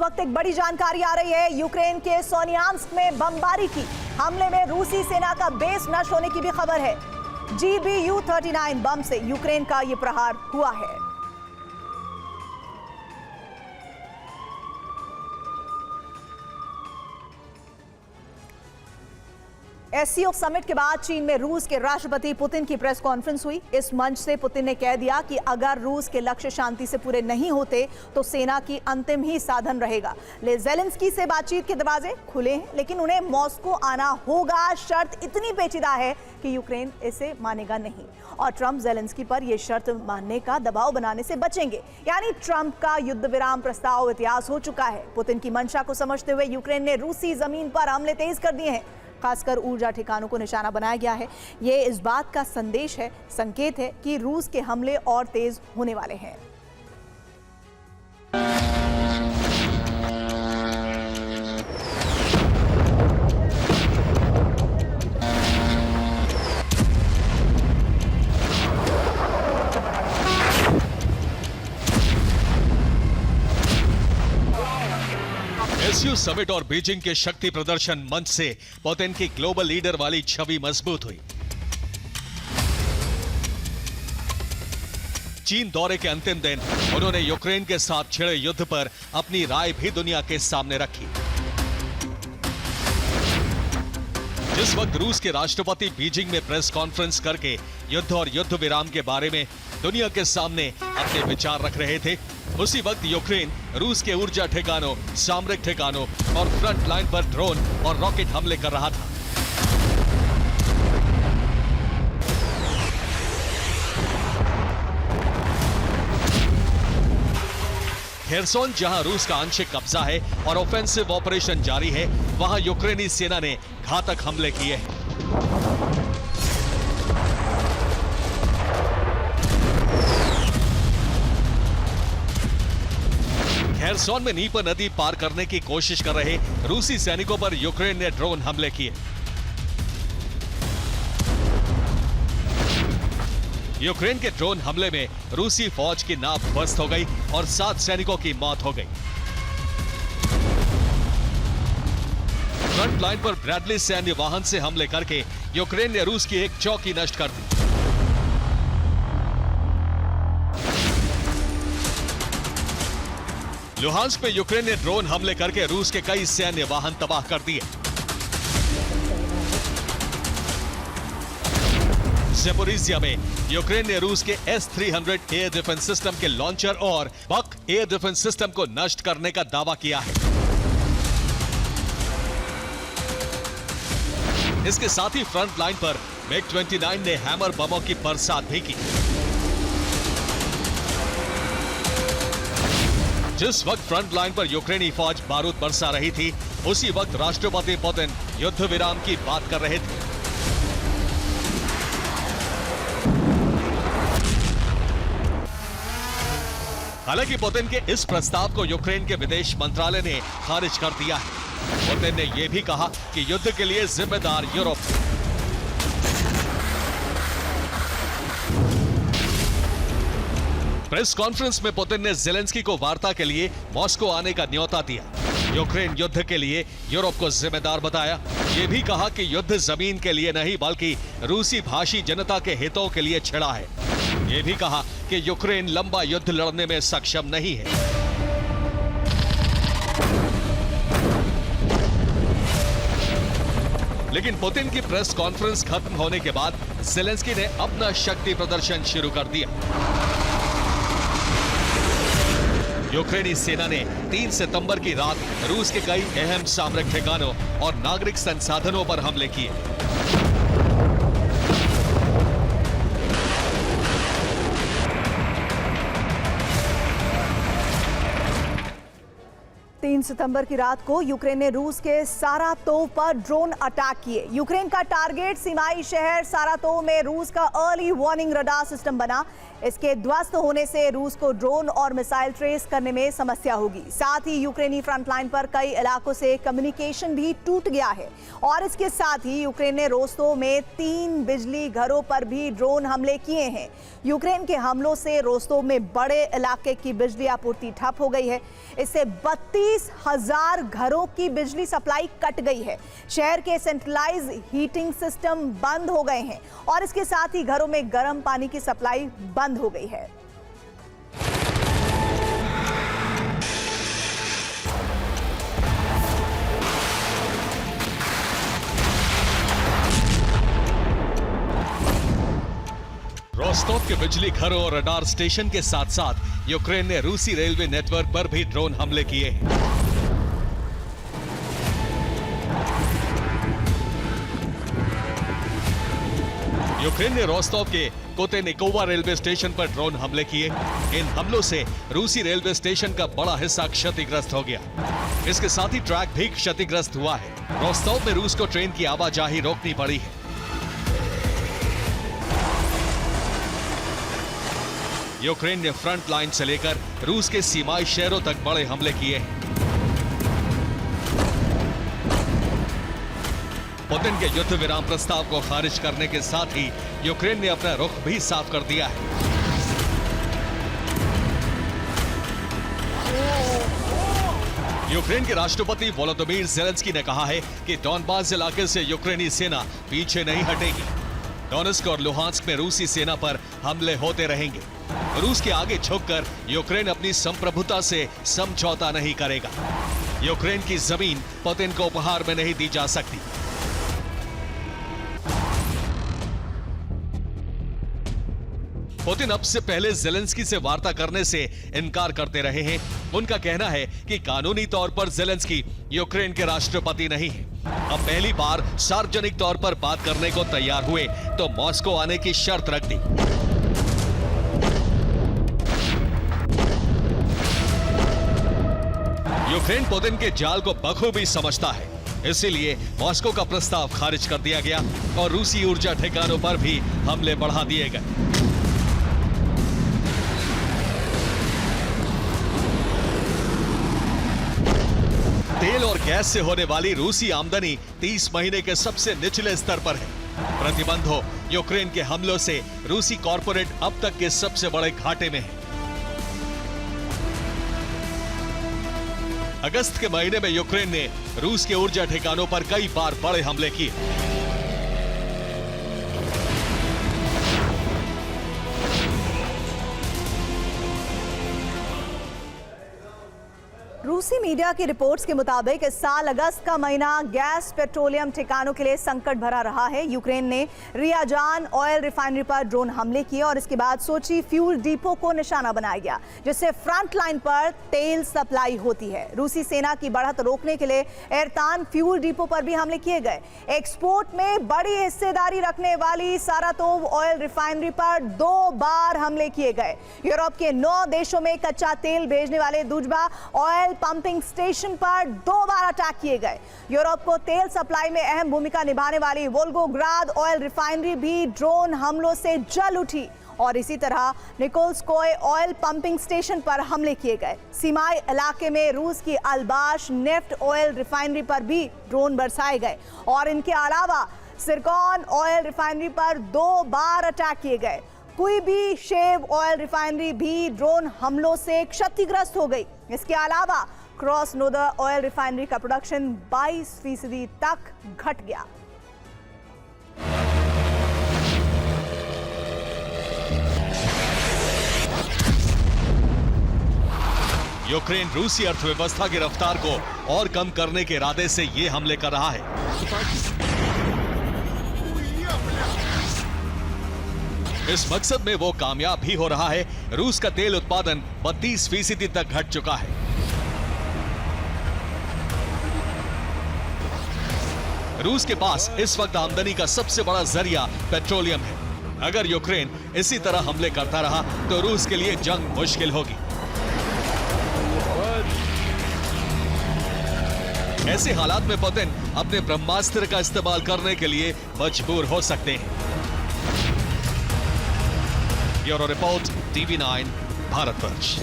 इस वक्त एक बड़ी जानकारी आ रही है। यूक्रेन के सोनियांस्क में बमबारी की हमले में रूसी सेना का बेस नष्ट होने की भी खबर है। GBU-39 बम से यूक्रेन का यह प्रहार हुआ है। SCO समिट के बाद चीन में रूस के राष्ट्रपति पुतिन की प्रेस कॉन्फ्रेंस हुई। इस मंच से पुतिन ने कह दिया कि अगर रूस के लक्ष्य शांति से पूरे नहीं होते तो सेना की अंतिम ही साधन रहेगा। ज़ेलेंस्की से बातचीत के दरवाजे खुले हैं, लेकिन उन्हें मॉस्को आना होगा। शर्त इतनी पेचीदा है कि यूक्रेन इसे मानेगा नहीं और ट्रंप ज़ेलेंस्की पर यह शर्त मानने का दबाव बनाने से बचेंगे। यानी ट्रंप का युद्ध विराम प्रस्ताव इतिहास हो चुका है। पुतिन की मंशा को समझते हुए यूक्रेन ने रूसी जमीन पर हमले तेज कर दिए हैं। खासकर ऊर्जा ठिकानों को निशाना बनाया गया है। ये इस बात का संदेश है, संकेत है कि रूस के हमले और तेज होने वाले हैं। SCO समिट और बीजिंग के शक्ति प्रदर्शन मंच से पुतिन की ग्लोबल लीडर वाली छवि मजबूत हुई। चीन दौरे के अंतिम दिन उन्होंने यूक्रेन के साथ छिड़े युद्ध पर अपनी राय भी दुनिया के सामने रखी। जिस वक्त रूस के राष्ट्रपति बीजिंग में प्रेस कॉन्फ्रेंस करके युद्ध और युद्ध विराम के बारे में दुनिया के सामने अपने विचार रख रहे थे, उसी वक्त यूक्रेन रूस के ऊर्जा ठिकानों, सामरिक ठिकानों और फ्रंट लाइन पर ड्रोन और रॉकेट हमले कर रहा था। खेरसोन जहां रूस का आंशिक कब्जा है और ऑफेंसिव ऑपरेशन जारी है, वहां यूक्रेनी सेना ने घातक हमले किए हैं। खेरसोन में नीपर नदी पार करने की कोशिश कर रहे रूसी सैनिकों पर यूक्रेन ने ड्रोन हमले किए। यूक्रेन के ड्रोन हमले में रूसी फौज की नाव ध्वस्त हो गई और 7 सैनिकों की मौत हो गई। फ्रंट लाइन पर ब्रैडली सैन्य वाहन से हमले करके यूक्रेन ने रूस की एक चौकी नष्ट कर दी। लुहांस्क में यूक्रेन ने ड्रोन हमले करके रूस के कई सैन्य वाहन तबाह कर दिए। ज़ेपोरिज़िया में यूक्रेन ने रूस के S-300 एयर डिफेंस सिस्टम के लॉन्चर और बक एयर डिफेंस सिस्टम को नष्ट करने का दावा किया है। इसके साथ ही फ्रंट लाइन पर MiG-29 ने हैमर बमों की बरसात भी की। जिस वक्त फ्रंट लाइन पर यूक्रेनी फौज बारूद बरसा रही थी, उसी वक्त राष्ट्रपति पुतिन युद्ध विराम की बात कर रहे थे। हालांकि पुतिन के इस प्रस्ताव को यूक्रेन के विदेश मंत्रालय ने खारिज कर दिया है। पुतिन ने यह भी कहा कि युद्ध के लिए जिम्मेदार यूरोप है। प्रेस कॉन्फ्रेंस में पुतिन ने ज़ेलेंस्की को वार्ता के लिए मॉस्को आने का न्योता दिया। यूक्रेन युद्ध के लिए यूरोप को जिम्मेदार बताया। यह भी कहा कि युद्ध जमीन के लिए नहीं बल्कि रूसी भाषी जनता के हितों के लिए छिड़ा है। यह भी कहा कि यूक्रेन लंबा युद्ध लड़ने में सक्षम नहीं है। लेकिन पुतिन की प्रेस कॉन्फ्रेंस खत्म होने के बाद ज़ेलेंस्की ने अपना शक्ति प्रदर्शन शुरू कर दिया। यूक्रेनी सेना ने 3 सितंबर की रात रूस के कई अहम सामरिक ठिकानों और नागरिक संसाधनों पर हमले किए। 3 सितंबर की रात को यूक्रेन ने रूस के सारातोव पर ड्रोन अटैक किए। यूक्रेन का टारगेट सीमाई शहर सारातोव में रूस का अर्ली वार्निंग रडार सिस्टम बना। इसके ध्वस्त होने से रूस को ड्रोन और मिसाइल ट्रेस करने में समस्या होगी। साथ ही यूक्रेनी फ्रंटलाइन पर कई इलाकों से कम्युनिकेशन भी टूट गया है। और इसके साथ ही यूक्रेन ने रोस्तोव में 3 बिजली घरों पर भी ड्रोन हमले किए हैं। यूक्रेन के हमलों से रोस्तोव में बड़े इलाके की बिजली आपूर्ति ठप हो गई है। इससे 32 30,000 घरों की बिजली सप्लाई कट गई है। शहर के सेंट्रलाइज हीटिंग सिस्टम बंद हो गए हैं और इसके साथ ही घरों में गर्म पानी की सप्लाई बंद हो गई है। रोस्टोव के बिजली घरों और रडार स्टेशन के साथ साथ यूक्रेन ने रूसी रेलवे नेटवर्क पर भी ड्रोन हमले किए हैं। यूक्रेन ने रोस्टोव के कोतेनिकोवा रेलवे स्टेशन पर ड्रोन हमले किए। इन हमलों से रूसी रेलवे स्टेशन का बड़ा हिस्सा क्षतिग्रस्त हो गया। इसके साथ ही ट्रैक भी क्षतिग्रस्त हुआ है। रोस्टोव में रूस को ट्रेन की आवाजाही रोकनी पड़ी है। यूक्रेन ने फ्रंट लाइन से लेकर रूस के सीमाई शहरों तक बड़े हमले किए हैं। पुतिन के युद्ध विराम प्रस्ताव को खारिज करने के साथ ही यूक्रेन ने अपना रुख भी साफ कर दिया है। यूक्रेन के राष्ट्रपति वोलोदिमीर ज़ेलेंस्की ने कहा है कि डॉनबास इलाके से यूक्रेनी सेना पीछे नहीं हटेगी। डोनेस्क और लुहांस्क में रूसी सेना पर हमले होते रहेंगे। रूस के आगे झुककर यूक्रेन अपनी संप्रभुता से समझौता नहीं करेगा। यूक्रेन की जमीन पुतिन को उपहार में नहीं दी जा सकती। पुतिन अब से पहले ज़ेलेंस्की से वार्ता करने से इनकार करते रहे हैं। उनका कहना है कि कानूनी तौर पर ज़ेलेंस्की यूक्रेन के राष्ट्रपति नहीं है। अब पहली बार सार्वजनिक तौर पर बात करने को तैयार हुए तो मॉस्को आने की शर्त रख दी। यूक्रेन पुतिन के जाल को बखूबी समझता है, इसीलिए मॉस्को का प्रस्ताव खारिज कर दिया गया और रूसी ऊर्जा ठिकानों पर भी हमले बढ़ा दिए गए। तेल और गैस से होने वाली रूसी आमदनी 30 महीने के सबसे निचले स्तर पर है। प्रतिबंधों, यूक्रेन के हमलों से रूसी कॉर्पोरेट अब तक के सबसे बड़े घाटे में है। अगस्त के महीने में यूक्रेन ने रूस के ऊर्जा ठिकानों पर कई बार बड़े हमले किए। रूसी मीडिया की रिपोर्ट्स के मुताबिक इस साल अगस्त का महीना गैस पेट्रोलियम ठिकानों के लिए संकट भरा रहा है। यूक्रेन ने रियाजान ऑयल रिफाइनरी पर ड्रोन हमले किए और इसके बाद सोची फ्यूल डिपो को निशाना बनाया गया, जिससे फ्रंट लाइन पर तेल सप्लाई होती है। रूसी सेना की बढ़त रोकने के लिए एरतान फ्यूल डिपो पर भी हमले किए गए। एक्सपोर्ट में बड़ी हिस्सेदारी रखने वाली सारातोव ऑयल रिफाइनरी पर 2 बार हमले किए गए। यूरोप के 9 देशों में कच्चा तेल भेजने वाले दुजबा ऑयल पंपिंग स्टेशन पर 2 बार अटैक किए गए। यूरोप को तेल सप्लाई में अहम भूमिका निभाने वाली वोल्गोग्राद ऑयल रिफाइनरी भी ड्रोन हमलों से जल उठी और इसी तरह निकोल्स्कोय ऑयल पंपिंग स्टेशन पर हमले किए गए। सीमाई इलाके में रूस की अल्बाश नेफ्ट ऑयल रिफाइनरी पर भी ड्रोन बरसाए गए और इनके अलावा सिरकॉन ऑयल रिफाइनरी पर 2 बार अटैक किए गए। कोई भी शेव ऑयल रिफाइनरी भी ड्रोन हमलों से क्षतिग्रस्त हो गई। इसके अलावा क्रॉस नोदर ऑयल रिफाइनरी का प्रोडक्शन 22% तक घट गया। यूक्रेन रूसी अर्थव्यवस्था की रफ्तार को और कम करने के इरादे से ये हमले कर रहा है। इस मकसद में वो कामयाब भी हो रहा है। रूस का तेल उत्पादन 32% तक घट चुका है। रूस के पास इस वक्त आमदनी का सबसे बड़ा जरिया पेट्रोलियम है। अगर यूक्रेन इसी तरह हमले करता रहा तो रूस के लिए जंग मुश्किल होगी। ऐसे हालात में पुतिन अपने ब्रह्मास्त्र का इस्तेमाल करने के लिए मजबूर हो सकते हैं। Bureau report, TV9 Bharatvarsh.